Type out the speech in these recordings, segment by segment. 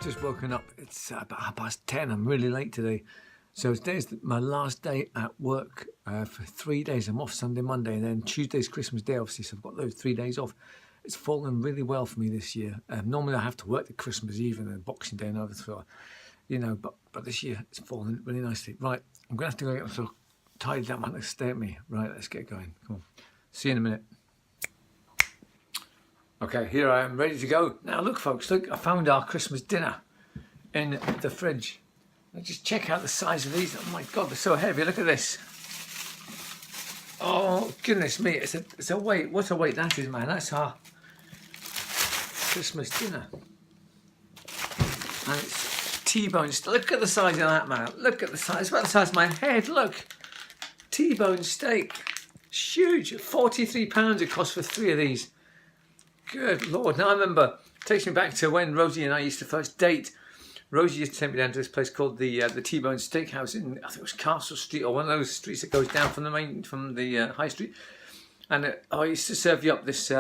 just woken up. It's about 10:30. I'm really late today. So today's my last day at work for 3 days. I'm off Sunday, Monday, and then Tuesday's Christmas Day, obviously. So I've got those 3 days off. It's fallen really well for me this year. Normally I have to work the Christmas Eve and then Boxing Day and everything, you know, but this year it's fallen really nicely. Right, I'm going to have to go get myself tidied up. Man, stay at me. Right, let's get going. Come on. See you in a minute. Okay, here I am, ready to go. Now look folks, look, I found our Christmas dinner in the fridge. Let's just check out the size of these. Oh my God, they're so heavy. Look at this. Oh, goodness me. It's a weight. What a weight that is, man. That's our Christmas dinner. And it's T-bone. Look at the size of that, man. Look at the size. It's about the size of my head. Look. T-bone steak. It's huge. £43 it cost for 3 of these. Good Lord. Now I remember, it takes me back to when Rosie and I used to first date. Rosie used to take me down to this place called the T-Bone Steakhouse in, I think it was Castle Street, or one of those streets that goes down from the high street. And I used to serve you up this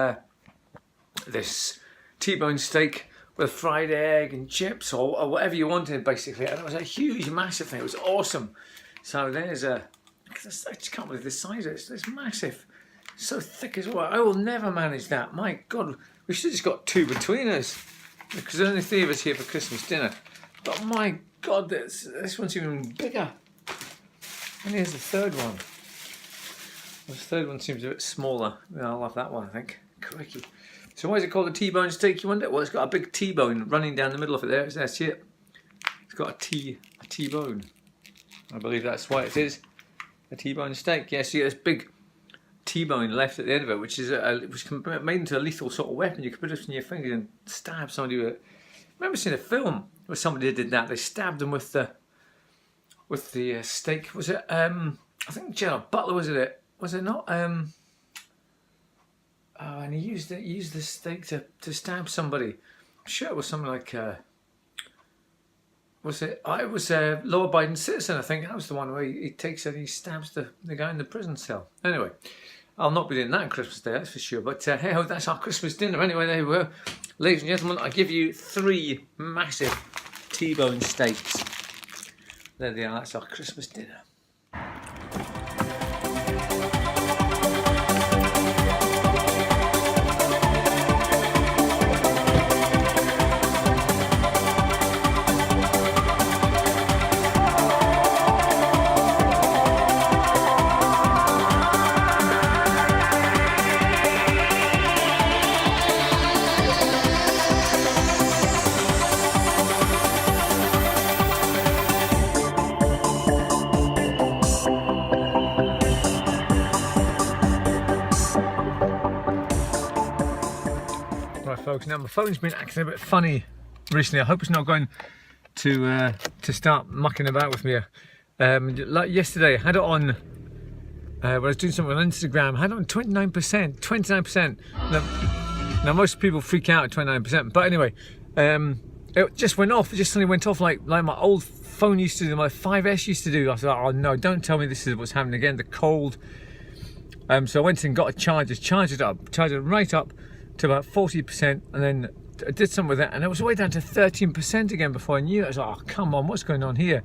this T-bone steak with fried egg and chips or whatever you wanted, basically. And it was a huge, massive thing. It was awesome. So there's I just can't believe the size of it. It's massive. So thick as well. I will never manage that. My God, we should have just got 2 between us, because there's only 3 of us here for Christmas dinner. But my God, this one's even bigger. And here's the third one. The third one seems a bit smaller. Yeah, I'll have that one, I think. Crikey. So why is it called a T-bone steak, you wonder? Well, it's got a big T-bone running down the middle of it there. That's it. It's got a T-bone. I believe that's why it is a T-bone steak. Yeah, see, this big T-bone left at the end of it, which is which can be made into a lethal sort of weapon. You can put it in your fingers and stab somebody with it. I remember seeing a film where somebody did that. They stabbed them with the steak. Was it? I think Gerald Butler was it? Was it not? Oh, and he used the steak to stab somebody. I'm sure it was something like. Was it? It was a law-abiding citizen. I think that was the one where he takes and he stabs the guy in the prison cell. Anyway. I'll not be doing that on Christmas Day, that's for sure. But hey, that's our Christmas dinner. Anyway, there we were. Ladies and gentlemen, I give you 3 massive T-bone steaks. There they are, that's our Christmas dinner. Folks, now my phone's been acting a bit funny recently. I hope it's not going to start mucking about with me. Like yesterday, I had it on when I was doing something on Instagram. I had it on 29%. Now most people freak out at 29%, but anyway, it just went off. It just suddenly went off like my old phone used to do, my 5S used to do. I thought, oh no, don't tell me this is what's happening again. The cold. So I went and got a charger, charged it right up to about 40%, and then I did something with that, and it was way down to 13% again before I knew it. I was like, oh come on, what's going on here?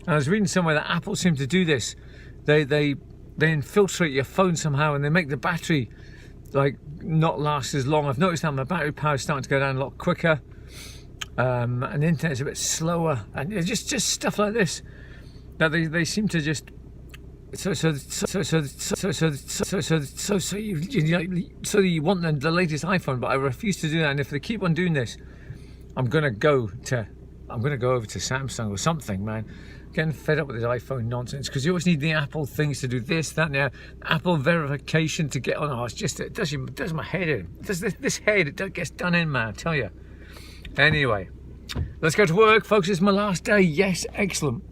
And I was reading somewhere that Apple seemed to do this. They infiltrate your phone somehow, and they make the battery like not last as long. I've noticed that my battery power is starting to go down a lot quicker, and the internet's a bit slower, and it's just stuff like this that they seem to just. So you want the latest iPhone, but I refuse to do that. And if they keep on doing this, I'm gonna go over to Samsung or something, man. Getting fed up with this iPhone nonsense, because you always need the Apple things to do this, that, and the Apple verification to get on. Oh, it's just it does my head in. This head it gets done in, man. I tell you. Anyway, let's go to work, folks. It's my last day. Yes, excellent.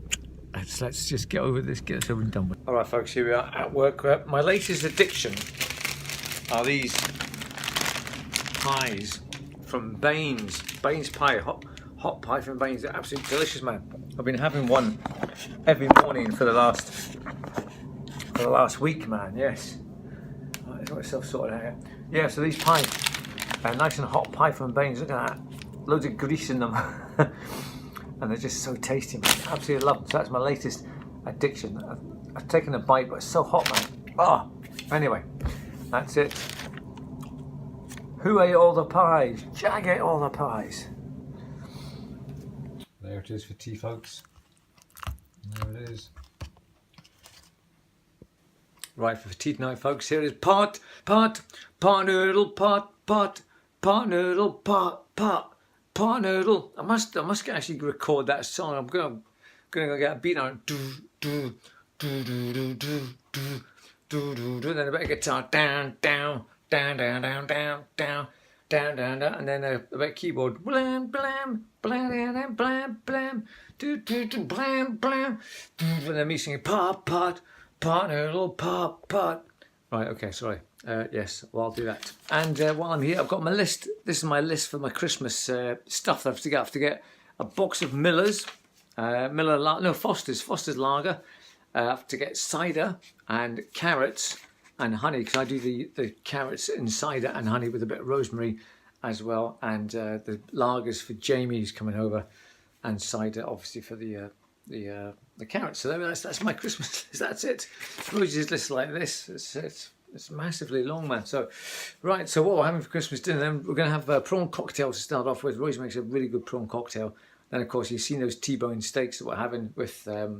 Let's just get over this, get this over and done with. All right, folks, here we are at work. My latest addiction are these pies from Baines pie, hot pie from Baines. They're absolutely delicious, man. I've been having one every morning for the last week, man. Yes. Right, I've got myself sorted out. Yeah, so these pies, nice and hot pie from Baines. Look at that. loads of grease in them. And they're just so tasty, man. Absolutely love them. So that's my latest addiction. I've taken a bite, but it's so hot, man. Oh, anyway, that's it. Who ate all the pies? Jag ate all the pies. There it is for tea, folks. There it is. Right, for tea tonight, folks, here is pot noodle, pot noodle, pot noodle. I must actually record that song. I'm gonna go get a beat on it. Then a bit of guitar, down, and then a bit of keyboard, blam, blam, blam, blam, blam, blam, blam, and then me singing pot noodle, pot. Right, okay, sorry. Yes, well, I'll do that. And while I'm here, I've got my list. This is my list for my Christmas stuff that I have to get a box of Miller's, Foster's Lager. I have to get cider and carrots and honey, because I do the carrots in cider and honey with a bit of rosemary as well. And the lagers for Jamie's coming over, and cider obviously for the carrots. So that's my Christmas list. That's it. Rosie's list like this. It's massively long, man. So, right, so what we're having for Christmas dinner, then we're going to have a prawn cocktail to start off with. Rosie makes a really good prawn cocktail. Then, of course, you've seen those T-bone steaks that we're having with a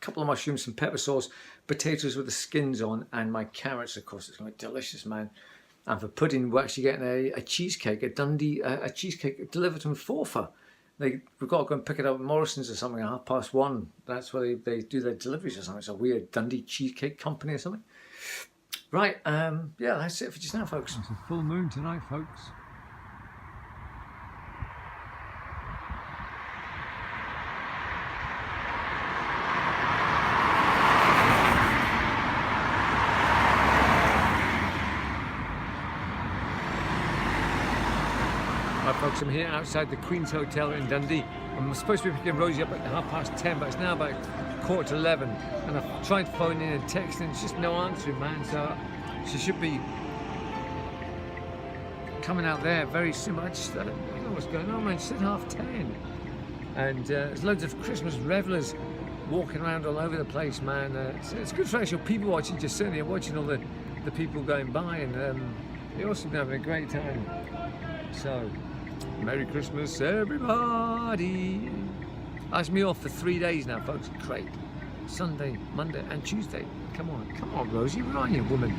couple of mushrooms, some pepper sauce, potatoes with the skins on, and my carrots, of course. It's going to be delicious, man. And for pudding, we're actually getting a cheesecake, a Dundee a cheesecake delivered from Forfar. We've got to go and pick it up at Morrison's or something at 1:30. That's where they do their deliveries or something. It's a weird Dundee Cheesecake Company or something. Right, yeah, that's it for just now, folks. It's a full moon tonight, folks. Right, folks, I'm here outside the Queen's Hotel in Dundee. I'm supposed to be picking Rosie up at 10:30, but it's now about 11:15, and I've tried phoning in and texting, it's just no answering, man. So she should be coming out there very soon. I don't know what's going on, man. She said 10:30, and there's loads of Christmas revelers walking around all over the place, man. It's good for actual people watching, just sitting here watching all the people going by, and they all seem to be having a great time. So, Merry Christmas, everybody. That's me off for 3 days now, folks. Great. Sunday, Monday and Tuesday. Come on, Rosie, where are you, woman?